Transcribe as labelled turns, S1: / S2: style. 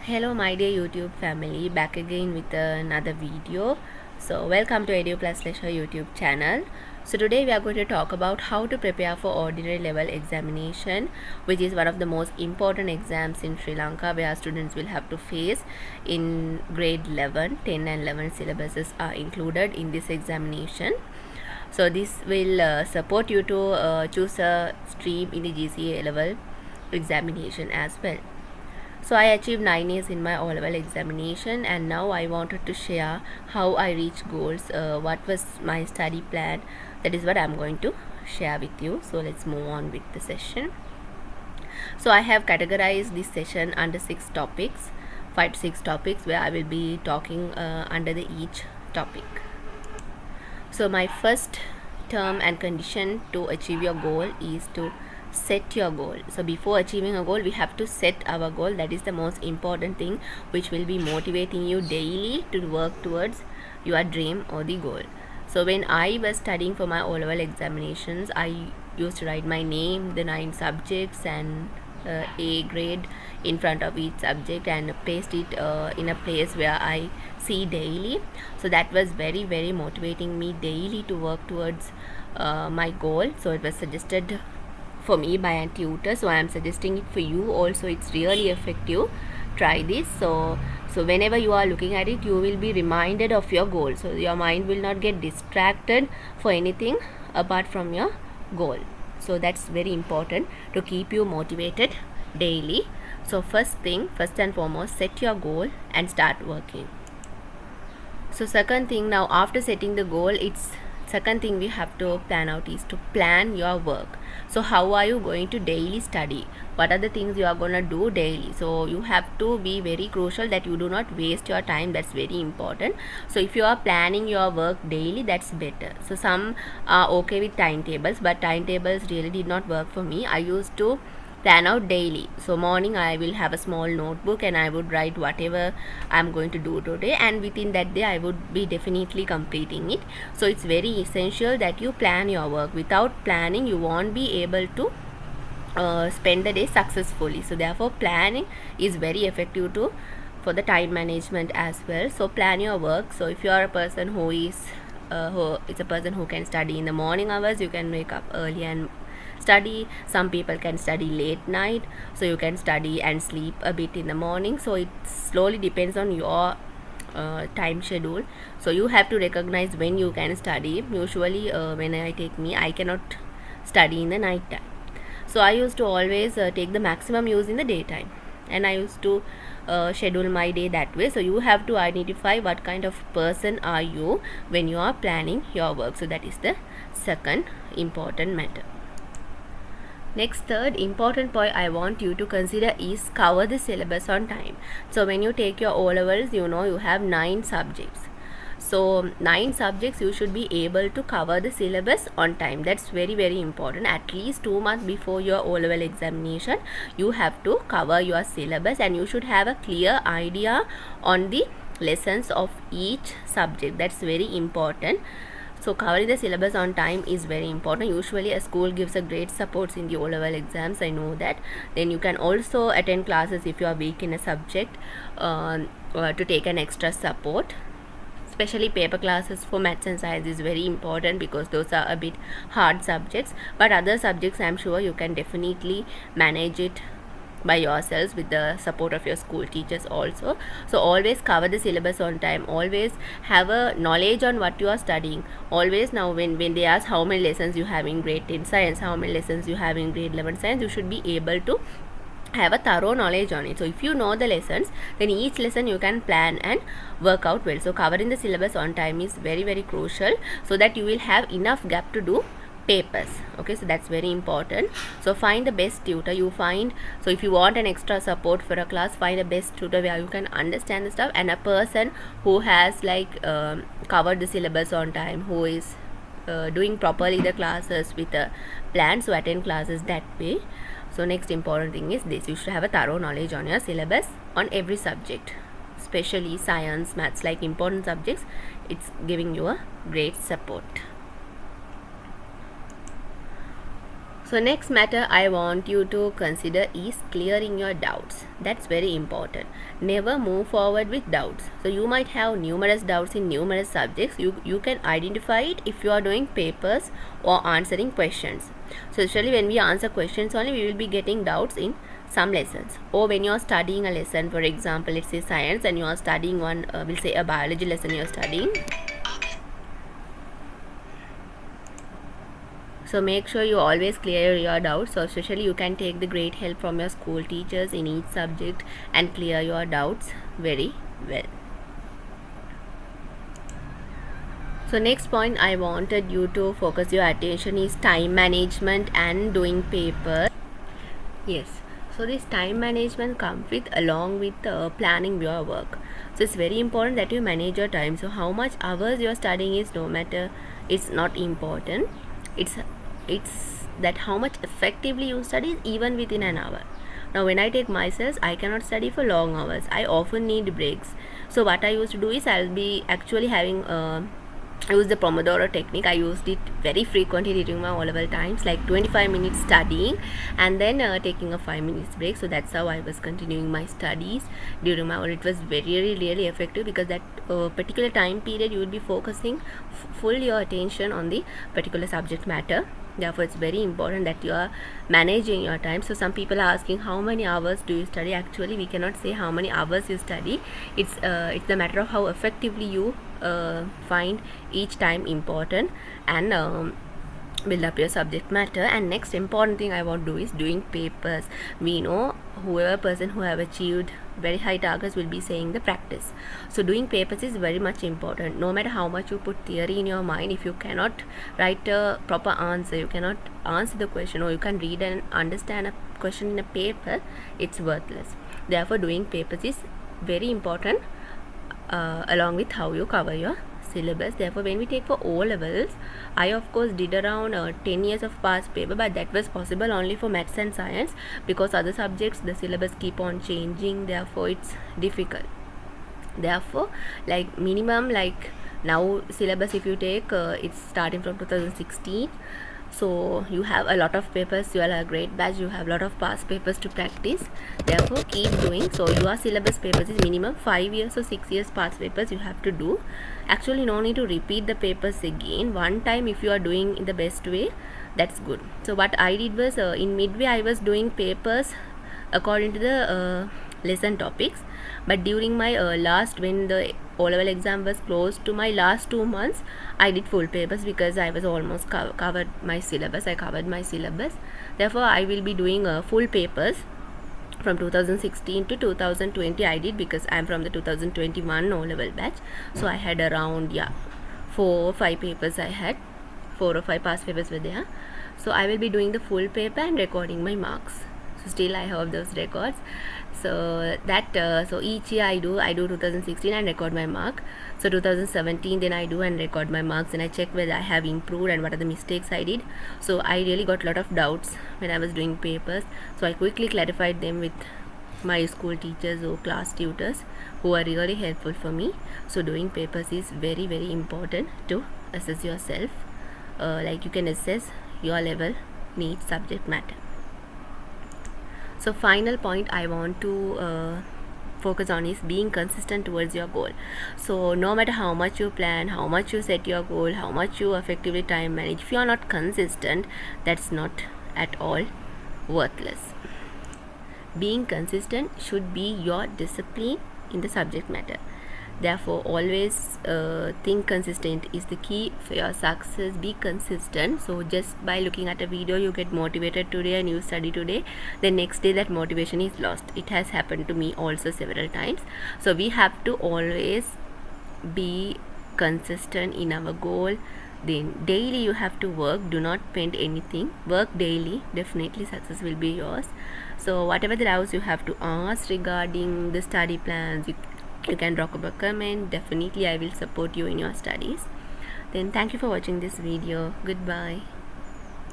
S1: Hello my dear YouTube family, back again with another video. So welcome to Edu Plus Leisure YouTube channel. So today we are going to talk about how to prepare for ordinary level examination, which is one of the most important exams in Sri Lanka, where students will have to face in grade 11, 10 and 11 syllabuses are included in this examination. So this will support you to choose a stream in the GCA level examination as well. So I achieved 9 A's in my O-level examination, and now I wanted to share how I reached goals, what was my study plan. That is what I'm going to share with you. So let's move on with the session. So I have categorized this session under 6 topics, 5 to 6 topics, where I will be talking under each topic. So my first term and condition to achieve your goal is to set your goal. So before achieving a goal, we have to set our goal. That is the most important thing, which will be motivating you daily to work towards your dream or the goal. So when I was studying for my O-level examinations, I used to write my name, the 9 subjects, and A grade in front of each subject, and paste it in a place where I see daily. So that was very motivating me daily to work towards my goal. So it was suggested for me by a tutor, so I am suggesting it for you also. It's really effective. Try this. So whenever you are looking at it, you will be reminded of your goal, so your mind will not get distracted for anything apart from your goal. So that's very important to keep you motivated daily. So first and foremost, set your goal and start working. So second thing, now after setting the goal, it's second thing we have to plan out is to plan your work. So how are you going to daily study? What are the things you are going to do daily? So you have to be very crucial that you do not waste your time. That's very important. So if you are planning your work daily, that's better. So some are okay with timetables, but timetables really did not work for me. I used to plan out daily. So morning I will have a small notebook and I would write whatever I'm going to do today, and within that day I would be definitely completing it. So it's very essential that you plan your work. Without planning, you won't be able to spend the day successfully. So therefore planning is very effective too for the time management as well. So plan your work. So if you are a person who is a person who can study in the morning hours, you can wake up early and study. Some people can study late night, so you can study and sleep a bit in the morning. So it slowly depends on your time schedule. So you have to recognize when you can study. Usually when I cannot study in the night time, so I used to always take the maximum use in the daytime, and I used to schedule my day that way. So you have to identify what kind of person are you when you are planning your work. So that is the second important matter. Next, third important point I want you to consider is cover the syllabus on time. So when you take your O-levels, you know you have 9 subjects. So 9 subjects, you should be able to cover the syllabus on time. That's very important. At least 2 months before your O-level examination, you have to cover your syllabus, and you should have a clear idea on the lessons of each subject. That's very important. So covering the syllabus on time is very important. Usually a school gives a great support in the O-level exams, I know that. Then you can also attend classes if you are weak in a subject to take an extra support. Especially paper classes for maths and science is very important, because those are a bit hard subjects. But other subjects, I'm sure you can definitely manage it by yourselves with the support of your school teachers also. So always cover the syllabus on time. Always have a knowledge on what you are studying. Always, now when they ask how many lessons you have in grade 10 science, how many lessons you have in grade 11 science, you should be able to have a thorough knowledge on it. So if you know the lessons, then each lesson you can plan and work out well. So covering the syllabus on time is very crucial, so that you will have enough gap to do papers. Okay, so that's very important. So find the best tutor you find. So if you want an extra support for a class, find a best tutor where you can understand the stuff, and a person who has covered the syllabus on time, who is doing properly the classes with a plan. So attend classes that way. So next important thing is this: you should have a thorough knowledge on your syllabus on every subject, especially science, maths, like important subjects. It's giving you a great support. So next matter I want you to consider is clearing your doubts. That's very important. Never move forward with doubts. So you might have numerous doubts in numerous subjects. You can identify it if you are doing papers or answering questions. So usually when we answer questions only, we will be getting doubts in some lessons, or when you are studying a lesson, for example, let's say science, and you are studying one, we'll say a biology lesson you are studying. So make sure you always clear your doubts. So especially you can take the great help from your school teachers in each subject and clear your doubts very well. So next point I wanted you to focus your attention is time management and doing paper. Yes, so this time management comes with along with planning your work. So it's very important that you manage your time. So how much hours you are studying is no matter, it's not important. It's that how much effectively you study even within an hour. Now when I take myself, I cannot study for long hours. I often need breaks. So what I used to do is I'll be actually having I use the Pomodoro technique. I used it very frequently during my O-level times, like 25 minutes studying and then taking a 5 minutes break. So that's how I was continuing my studies during my O-level. It was very really effective because that particular time period you will be focusing full your attention on the particular subject matter. Therefore it's very important that you are managing your time. So some people are asking how many hours do you study. Actually we cannot say how many hours you study. It's the matter of how effectively you find each time important and build up your subject matter. And next important thing I want to do is doing papers. We know whoever person who have achieved very high targets will be saying the practice. So doing papers is very much important. No matter how much you put theory in your mind, if you cannot write a proper answer, you cannot answer the question, or you can read and understand a question in a paper, it's worthless. Therefore doing papers is very important along with how you cover your syllabus. Therefore when we take for O levels, I of course did around 10 years of past paper, but that was possible only for maths and science because other subjects the syllabus keep on changing, therefore it's difficult. Therefore like minimum, like now syllabus if you take it's starting from 2016. So you have a lot of papers, you are a great batch, you have a lot of past papers to practice. Therefore keep doing. So your syllabus papers is minimum 5 years or 6 years past papers you have to do. Actually no need to repeat the papers again. One time if you are doing in the best way, that's good. So what I did was in midway I was doing papers according to the lesson topics, but during my last, when the O-level exam was close to my last 2 months, I did full papers because I was almost covered my syllabus. I covered my syllabus. Therefore I will be doing full papers from 2016 to 2020 I did, because I am from the 2021 O-level batch. So I had around 4 or 5 papers. I had 4 or 5 past papers were there. So I will be doing the full paper and recording my marks. So still I have those records. So that so each year I do 2016 and record my mark. So 2017 then I do and record my marks, and I check whether I have improved and what are the mistakes I did. So I really got a lot of doubts when I was doing papers, so I quickly clarified them with my school teachers or class tutors who are really helpful for me. So doing papers is very important to assess yourself, like you can assess your level in each subject matter. So final point I want to focus on is being consistent towards your goal. So no matter how much you plan, how much you set your goal, how much you effectively time manage, if you are not consistent, that's not at all worthless. Being consistent should be your discipline in the subject matter. Therefore always think consistent is the key for your success. Be consistent. So just by looking at a video you get motivated today and you study today, the next day that motivation is lost. It has happened to me also several times. So we have to always be consistent in our goal. Then daily you have to work, do not spend anything, work daily, definitely success will be yours. So whatever the doubts you have to ask regarding the study plans, you can drop a comment. Definitely I will support you in your studies. Then thank you for watching this video. Goodbye.